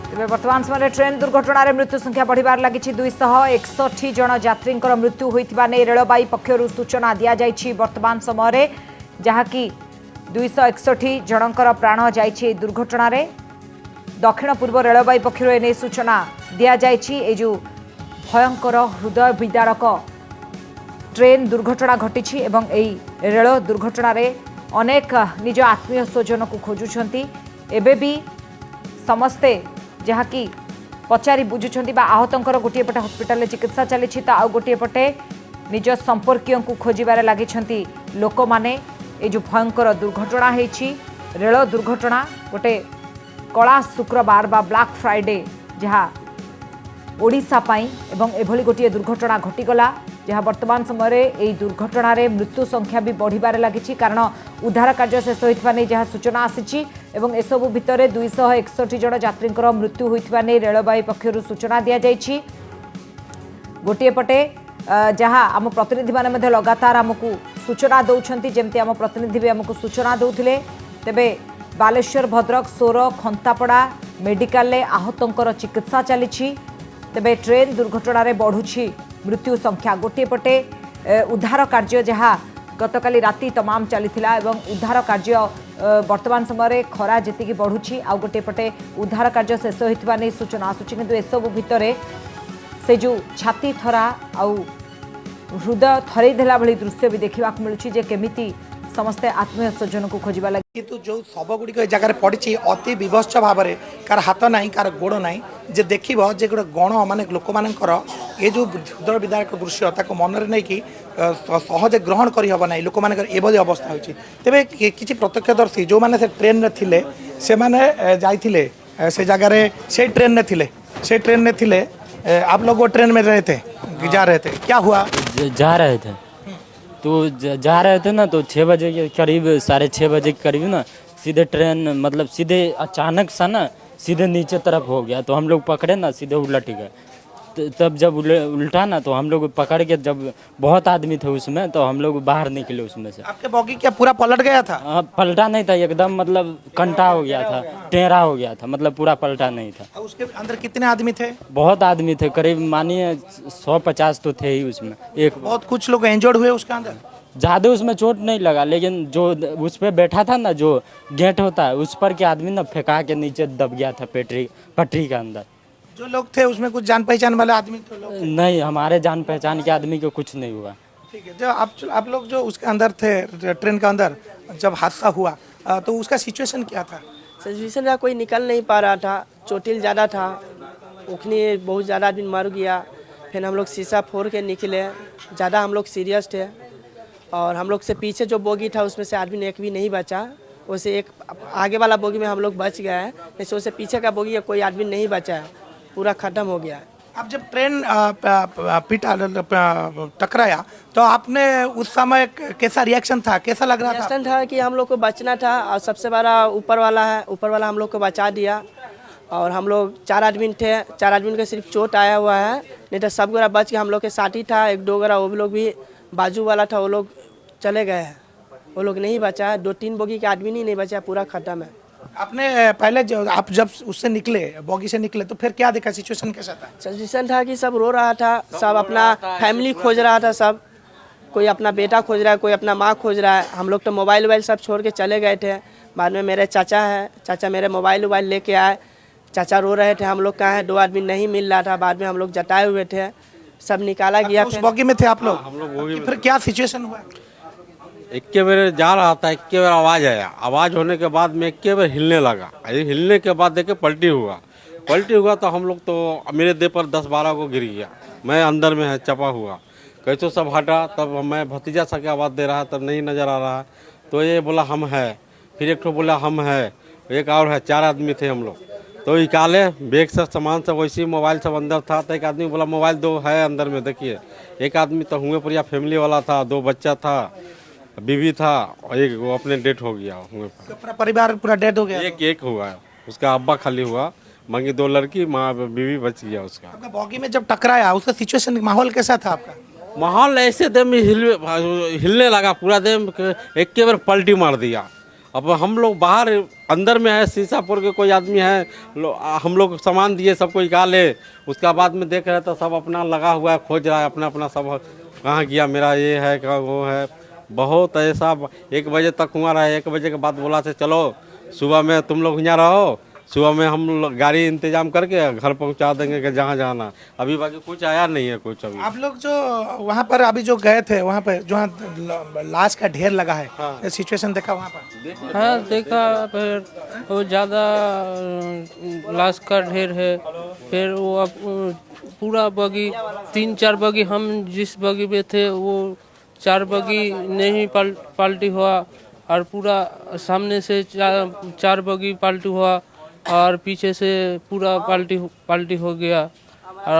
तेज बर्तमान समय ट्रेन दुर्घटन मृत्यु संख्या बढ़िबार लगी 261 जन यात्री मृत्यु होता नहीं रेलवे पक्षर सूचना दि जाइए। वर्तमान समय जहाँकि 261 जनकर प्राण जाइए दुर्घटन दक्षिण पूर्व रेलवे पक्षर एने सूचना दि जाइए। जो भयंकर हृदय विदारक ट्रेन दुर्घटना घटी एवं यही रेल दुर्घटन अनेक निज आत्मीय स्वजन को खोजुंट एवं भी समस्ते जहाँकि पचारि बुझुंट आहतंकर गोटे पटे हस्पिटाल चिकित्सा चली तो आउ गोटे पटे निज संपर्कीय को खोजार लगी लोक मैंने ये जो भयंकर दुर्घटना होती रेल दुर्घटना गोटे कला शुक्रवार बा ब्लैक फ्राइडे जहाँ ओडिशा पाई एवं एभली गोटे दुर्घटना घटीगला जहाँ वर्तमान समय यही दुर्घटन मृत्यु संख्या भी बढ़िबार लगी कारण उद्धार कार्य शेष होता नहीं जहाँ सूचना आसी एसबू भितर 261 जन यात्री मृत्यु होता नहीं रेलवे पक्षर सूचना दि जाइए। गोटे पटे जहाँ आम प्रतिनिधि मैंने लगातार आमको सूचना दौरान जमती आम प्रतिनिधि भी आमको सूचना दौले तेबे बालेश्वर भद्रक सोर खंतापड़ा मेडिकल आहतंकर चिकित्सा चली तेबे ट्रेन दुर्घटन बढ़ुछि मृत्यु संख्या। गोटे पटे उद्धार कार्य जहाँ गतकाली राति तमाम चलीथिला एवं उद्धार कार्य वर्तमान समय खरा जी बढ़ुछि आउ गोटे पटे उद्धार कार्य शेष होता नहीं सूचना आसूची किंतु एसबू भितर से जो छाती थरा आउ हृदय थरई देला भली दृश्य भी देखा मिलूँ जे केमिति समस्ते आत्मीय स्वजन को खोजा लगे किंतु जो शब गुड़िक जगार पड़ी अति विभत्स भाव में कार हाथ ना कार गोड़ ना जे देख जे गोटे गण मान लोक मानकर ये जो हृदय विदारक दृश्य ताको मन में नहीं कि सहजे ग्रहण करहब ना लोक मान एभली अवस्था होती तेरे किसी प्रत्यक्षदर्शी जो मैंने से ट्रेन में थिले से माने जाइथिले से जगार से ट्रेन में थिले से ट्रेन में थिले आप लोग वो ट्रेन में रहे थे जा रहे थे क्या हुआ जा रहे थे तो जा रहे थे ना तो 6 बजे के करीब 6:30 बजे के करीब ना सीधे ट्रेन मतलब सीधे अचानक सा ना सीधे नीचे तरफ हो गया तो हम लोग पकड़े ना सीधे उलट गए तब जब उल्टा ना तो हम लोग पकड़ के जब बहुत आदमी थे उसमें तो हम लोग बाहर निकले उसमें से। आपके बॉगी क्या पूरा पलट गया था? पलटा नहीं था एकदम मतलब कंटा हो गया था टेढ़ा हो गया था मतलब पूरा पलटा नहीं था। उसके अंदर कितने आदमी थे? बहुत आदमी थे करीब मानिए 150 तो थे ही उसमें। एक बहुत कुछ लोग इंजर्ड हुए उसके अंदर? ज़्यादा उसमें चोट नहीं लगा लेकिन जो उस पर बैठा था ना जो गेट होता है उस पर के आदमी ना फेंका के नीचे दब गया था पटरी के अंदर। जो लोग थे उसमें कुछ जान पहचान वाले आदमी थे लोग? नहीं हमारे जान पहचान के आदमी को कुछ नहीं हुआ। ठीक है। जो आप लोग जो उसके अंदर थे ट्रेन के अंदर जब हादसा हुआ तो उसका सिचुएशन क्या था? सिचुएशन का कोई निकल नहीं पा रहा था, चोटिल ज़्यादा था, उखनी बहुत ज़्यादा आदमी मर गया। फिर हम लोग शीशा फोड़ के निकले, ज़्यादा हम लोग सीरियस थे और हम लोग से पीछे जो बोगी था उसमें से आदमी एक भी नहीं बचा। वैसे एक आगे वाला बोगी में हम लोग बच गए हैं, जैसे उससे पीछे का बोगी कोई आदमी नहीं बचा है, पूरा खत्म हो गया। अब जब ट्रेन टकराया तो आपने उस समय कैसा रिएक्शन था, कैसा लग रहा था? रिएक्शन था कि हम लोग को बचना था और सबसे बड़ा ऊपर वाला है, ऊपर वाला हम लोग को बचा दिया। और हम लोग 4 आदमी थे, 4 आदमी के सिर्फ चोट आया हुआ है, नहीं तो सब गोरा बच के हम लोग के साथ ही था। 1-2 गोरा वो लोग भी बाजू वाला था, वो लोग चले गए हैं, वो लोग नहीं बचा है। 2-3 बोगी के आदमी नहीं बचा, पूरा खत्म है। आपने पहले आप जब उससे निकले बॉगी से निकले तो फिर क्या देखा, सिचुएशन कैसा था? सिचुएशन था कि सब रो रहा था, सब अपना फैमिली खोज रहा था, सब कोई अपना बेटा खोज रहा है, कोई अपना माँ खोज रहा है। हम लोग तो मोबाइल सब छोड़ के चले गए थे। बाद में मेरे चाचा है, चाचा मेरे मोबाइल लेके आए, चाचा रो रहे थे हम लोग कहाँ हैं, 2 आदमी नहीं मिल रहा था। बाद में हम लोग जताए हुए थे, सब निकाला गया। उस बॉगी में थे आप लोग? हम लोग फिर क्या सिचुएशन हुआ? एक के बार जा रहा था, एक के बार आवाज़ आया, आवाज़ होने के बाद में एक के बार हिलने लगा। हिलने के बाद देखे पलटी हुआ तो हम लोग तो मेरे देह पर 10-12 को गिर गया। मैं अंदर में है चपा हुआ, कैसे सब हटा। तब मैं भतीजा सा के आवाज़ दे रहा, तब नहीं नज़र आ रहा तो ये बोला हम है, फिर एक ठो बोला हम है, एक और है, 4 आदमी थे हम लोग। तो निकाले बैग से सामान सब वैसे ही मोबाइल सब अंदर था। तो एक आदमी बोला मोबाइल 2 है अंदर में देखिए। एक आदमी तो हुए पर फैमिली वाला था, 2 बच्चा था, बीवी था और एक वो अपने डेथ हो गया। पूरा परिवार पूरा डेथ हो गया? एक हुआ है, उसका अब्बा खाली हुआ, बाकी 2 लड़की माँ बीवी बच गया उसका। आपका बॉगी में जब टकराया उसका सिचुएशन माहौल कैसा था आपका? माहौल ऐसे दम में हिलने लगा पूरा दम, एक के बार पलटी मार दिया अब हम लोग बाहर अंदर में है, शीशा फोड़ के कोई आदमी है, हम लोग सामान दिए सबको निकाले, उसका बाद में देख रहे तो सब अपना लगा हुआ है, खोज रहा है अपना अपना, सब कहाँ गया मेरा ये है कहाँ वो है। बहुत ऐसा 1 बजे तक हुआ रहा है। 1 बजे के बाद बोला से चलो सुबह में तुम लोग यहाँ रहो, सुबह में हम लोग गाड़ी इंतजाम करके घर पहुंचा देंगे कि जहाँ जाना। अभी बाकी कुछ आया नहीं है कुछ अभी। आप लोग जो वहाँ पर अभी जो गए थे वहाँ पे जो लाश का ढेर लगा है, ये सिचुएशन देखा वहाँ पर? हाँ देखा, फिर वो ज़्यादा लाश का ढेर है। फिर वो अब पूरा बगी 3-4 बगी, हम जिस बगी में थे वो 4 बगी नहीं पलटी हुआ, और पूरा सामने से 4 बगी पलटी हुआ, और पीछे से पूरा पलटी हो गया। और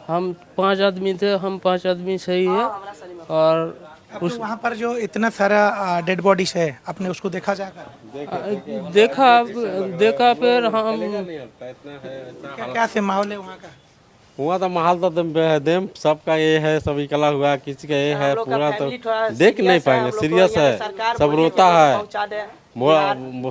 हम 5 आदमी थे, हम 5 आदमी सही है। और उस वहाँ पर जो इतना सारा डेड बॉडीज है, आपने उसको देखा जाकर? देखा फिर हम क्या से माहौल है वहाँ का? हुआ तो माहौल तो बेहदेम सबका ये है, सब निकला हुआ, किसी का ये है, पूरा तो देख नहीं पाएंगे। सीरियस है, सब रोता है,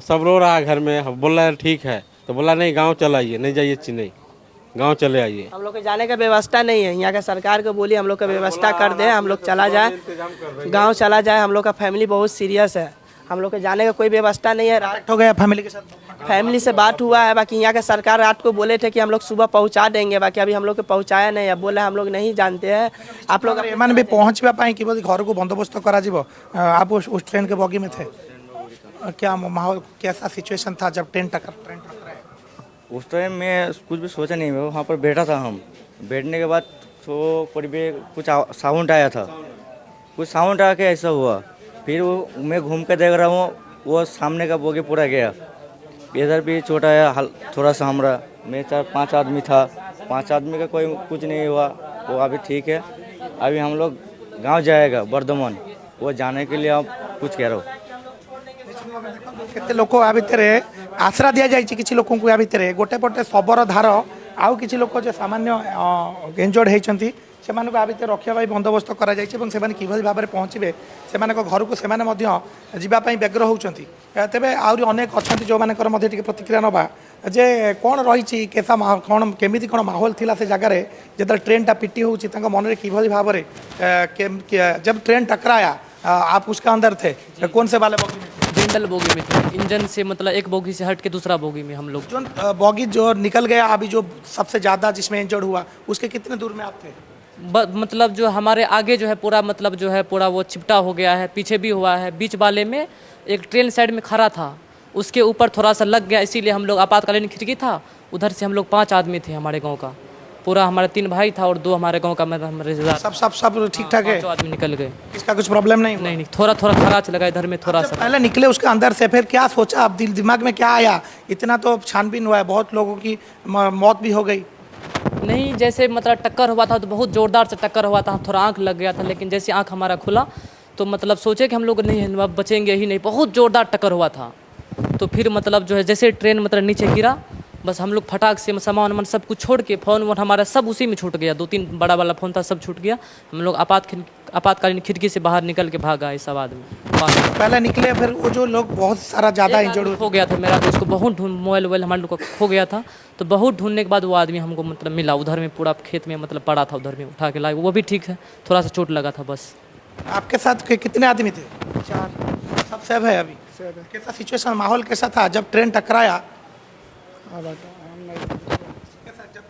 सब रो रहा है घर में। बोल रहा है ठीक है, तो बोला नहीं गांव चलाइए, नहीं जाइए चेन्नई, गांव चले आइए। हम लोग के जाने का व्यवस्था नहीं है, यहाँ का सरकार को बोली हम लोग का व्यवस्था कर दे, हम लोग चला जाए, गाँव चला जाए। हम लोग का फैमिली बहुत सीरियस है, हम लोग के जाने का कोई व्यवस्था नहीं है। रात हो गया फैमिली के साथ? फैमिली से बात हुआ है, बाकी यहाँ का सरकार रात को बोले थे कि हम लोग सुबह पहुँचा देंगे, बाकी अभी हम लोग को पहुँचाया नहीं है। बोले हम लोग नहीं जानते हैं, आप लोग एमान भी पहुँचवा पाए कि घर को बंदोबस्त करा जीवो। आप उस ट्रेन के बॉगी में थे, क्या माहौल कैसा सिचुएशन था जब ट्रेन टकराया? उस टाइम में कुछ भी सोचा नहीं, मैं वहाँ पर बैठा था। हम बैठने के बाद तो कुछ साउंड आया था, कुछ साउंड आके ऐसा हुआ। फिर वो मैं घूम के देख रहा हूँ, वो सामने का बोगी पूरा गया, इधर भी चोट आया थोड़ा सा हमरा। मैं 4-5 आदमी था, 5 आदमी का कोई कुछ नहीं हुआ, वो अभी ठीक है। अभी हम लोग गांव जाएगा बर्धमान, वो जाने के लिए आप कुछ कह रहे हो। केते लोक आ भितर आश्रा दि जाए, किसी लोक को या भितर गोटे पटे शबर धार, आउ किसी लोक जो सामान्य इंजर्ड होती से रखापी बंदोबस्त कर किभली भाव में पहुँचे से घर को जावाई व्यग्र होती। तेज आहरी अनेक अच्छा जो मैंने प्रतिक्रिया नवा जे कौन रही कैसा कौन केमी कौन माहौल थी से जगार जो ट्रेन टा पिटी होती मन में किभली भाव में जब ट्रेन टकराया आप उसका अंदर थे, कौन से वाले बोगी में? जनरल बोगी में थे, इंजन से मतलब एक बोगी से हट के दूसरा बोगी में हम लोग। जो बोगी जो निकल गया अभी जो सबसे ज़्यादा जिसमें इंजर्ड हुआ, उसके कितने दूर में आप थे? मतलब जो हमारे आगे जो है पूरा मतलब जो है पूरा वो चिपटा हो गया है, पीछे भी हुआ है। बीच वाले में एक ट्रेन साइड में खड़ा था, उसके ऊपर थोड़ा सा लग गया, इसीलिए हम लोग आपातकालीन खिड़की था, उधर से हम लोग 5 आदमी थे हमारे गांव का, पूरा हमारे 3 भाई था और 2 हमारे गांव का हमारे रिश्तेदार। सब ठीक ठाक है? 5 आदमी निकल गए, इसका कुछ प्रॉब्लम नहीं? नहीं, थोड़ा खराच लगा इधर में थोड़ा सा। पहले निकले उसके अंदर से, फिर क्या सोचा आप, दिमाग में क्या आया? इतना तो छानबीन हुआ है, बहुत लोगों की मौत भी हो गई। नहीं, जैसे मतलब टक्कर हुआ था तो बहुत ज़ोरदार से टक्कर हुआ था, थोड़ा आँख लग गया था, लेकिन जैसे आँख हमारा खुला तो मतलब सोचे कि हम लोग नहीं बचेंगे ही नहीं, बहुत ज़ोरदार टक्कर हुआ था। तो फिर मतलब जो है जैसे ट्रेन मतलब नीचे गिरा, बस हम लोग फटाक से सामान सब कुछ छोड़ के, फ़ोन हमारा सब उसी में छूट गया, 2-3 बड़ा वाला फ़ोन था, सब छूट गया। हम लोग आपातकालीन खिड़की से बाहर निकल के भागा इस आदमी। पहले निकले, फिर वो जो लोग बहुत सारा ज़्यादा इंजर्ड हो गया था मेरा, तो उसको बहुत मोबाइल हमारे लोग का खो गया था, तो बहुत ढूंढने के बाद वो आदमी हमको मतलब मिला, उधर में पूरा खेत में मतलब पड़ा था, उधर में उठा के लाए, वो भी ठीक है, थोड़ा सा चोट लगा था बस। आपके साथ कितने आदमी थे? 4। सब सेव है अभी? कैसा सिचुएशन, माहौल कैसा था जब ट्रेन टकराया? जब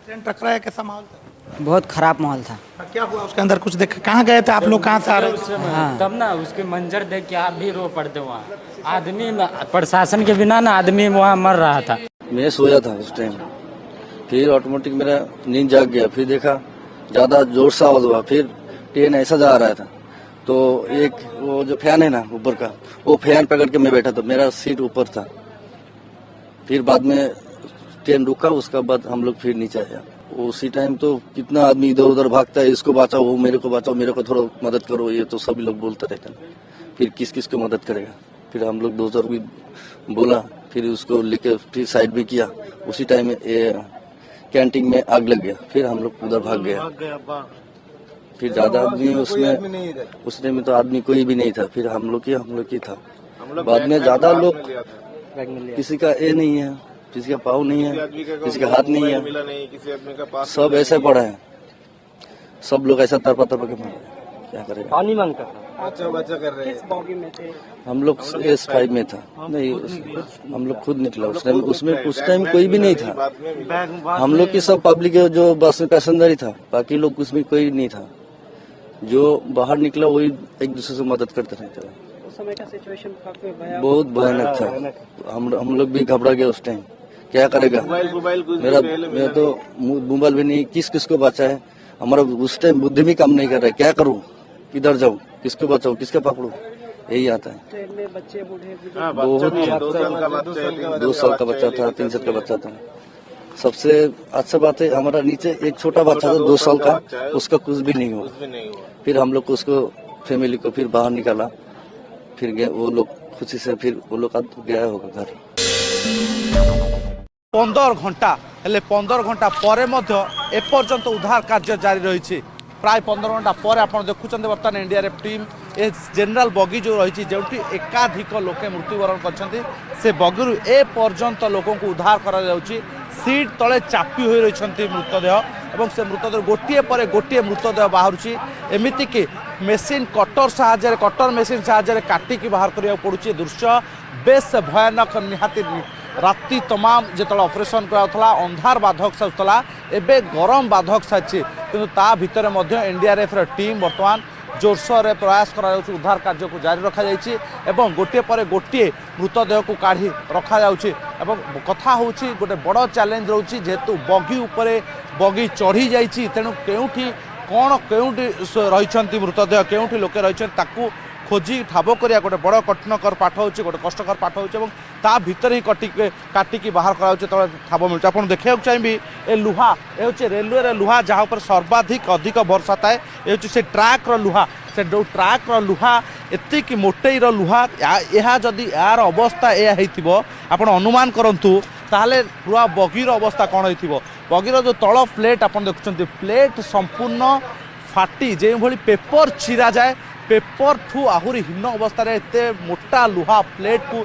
ट्रेन टकराया कैसा माहौल था? बहुत खराब माहौल था। क्या हुआ उसके अंदर, कुछ देखा? कहाँ गए थे आप लोग, कहाँ से आ रहे थे? हाँ। तब ना उसके मंजर देख के आप भी रो पड़ते, वहाँ आदमी प्रशासन के बिना ना आदमी वहाँ मर रहा था। मैं सोया था उस टाइम, फिर ऑटोमेटिक मेरा नींद जाग गया, फिर देखा ज़्यादा जोर से आवाज हुआ, फिर ट्रेन ऐसा जा रहा था, तो एक वो जो फैन है ना ऊपर का, वो फैन पकड़ के मैं बैठा था, मेरा सीट ऊपर था। फिर बाद में ट्रेन रुका, उसका बाद हम लोग फिर नीचे आया। उसी टाइम तो कितना आदमी इधर उधर भागता है, इसको बचाओ, वो मेरे को बचाओ, मेरे को थोड़ा मदद करो, ये तो सभी लोग बोलते रहते हैं। फिर किस किस को मदद करेगा, फिर हम लोग 2 भी बोला, फिर उसको लेके फिर साइड में किया। उसी टाइम में कैंटीन में आग लग गया, फिर हम लोग उधर भाग गया। फिर ज्यादा आदमी उसमें तो आदमी कोई भी नहीं था, फिर हम लोग ही था। बाद में ज्यादा लोग, किसी का ए नहीं है, किसी का पाँव नहीं है, किसी का हाथ नहीं है, सब ऐसे पड़ा है, सब लोग ऐसा तरपा तरपा के मारे, क्या करेगा। पानी मांगता बचा कर रहे हैं। हम लोग S5 में था, नहीं हम लोग खुद निकला उस टाइम कोई भी नहीं था। हम लोग की सब पब्लिक जो बस में पैसेंजर ही था, बाकी लोग उसमें कोई नहीं था। जो बाहर निकला वही एक दूसरे से मदद करते रहते थे। उस समय का सिचुएशन काफी बहुत भयानक था, हम लोग भी घबरा गए उस टाइम, क्या करेगा। मेरा तो मोबाइल भी नहीं, किस को बचा है, हमारा उस टाइम बुद्धि भी काम नहीं कर रहा है, क्या करूँ, किधर जाऊँ, किसको बचाऊँ, किसके पकड़ू, यही आता है। ट्रेन में बच्चे बूढ़े बहुत 2 साल का बच्चा था, 3 साल का बच्चा था। सबसे अच्छा बात है हमारा नीचे एक छोटा बच्चा था 2 साल का, उसका कुछ भी नहीं हुआ। फिर हम लोग उसको फैमिली को फिर बाहर निकाला, फिर गए वो लोग खुशी से, फिर वो लोग गया होगा घर। 15 घंटा हेले 15 घंटा पर एपर्यंत उद्धार कार्य जारी रही। प्राय 15 घंटा पर आप देखुं बर्तमान एनडीआरएफ टीम ए जेनेल बगी जो रही जो एकाधिक लोके मृत्युवरण कर से बगी ए पर्यंत लोक उद्धार कर सीट तले चापी हो रही मृतदेह और से मृतदेह गोटे पर गोटे मृतदेह बाहर एमती कि मेसीन कटर मेसीन साहाय्य काटिकी बाहर करा पड़ुଛି दृश्य बेस भयानक निहाती। राति तमाम जो ऑपरेशन कराला अंधार बाधक साजुला एबे गरम बाधक सारी किंतु ता भितर एनडीआरएफ टीम बर्तमान जोरसोर प्रयास करा उद्धार कार्य को जारी रखा एवं गोटे पर गोटे मृतदेह को काढ़ी रखा कथा हूँ गोटे बड़ चैलेंज रोचे जेहेतु बगी उपरे बगी चढ़ी जाइए तेणु केउठी कौन केउठी रही मृतदेह केउठी लोके रही खोजी ठाब करिया गोटे बड़ कठिनकर पाठ होची गोटे कष्टकर पाठ होची एवं ता भीतर ही काटिकी बाहर कराउची तले ठाब मिलुची। आपण देखिया चाहिए ए लुहा ए होची रेलवे रे लुहा जहाँ पर सर्वाधिक अधिक वर्षा थाए ए होची से ट्रैक रो लुहा से जो ट्रैक रो लुहा एतिक मोटेई रो लुहा या जदि यार अवस्था या हेतिबो आपण अनुमान करंतु ताहले पूरा बगीर अवस्था कौन होइथिबो। बगीर जो तल प्लेट आपण देखुचंती प्लेट संपूर्ण फाटी जे भली पेपर चिरा जाए पेपर ठू आहुरी हीन अवस्था एते मोटा लुहा प्लेट को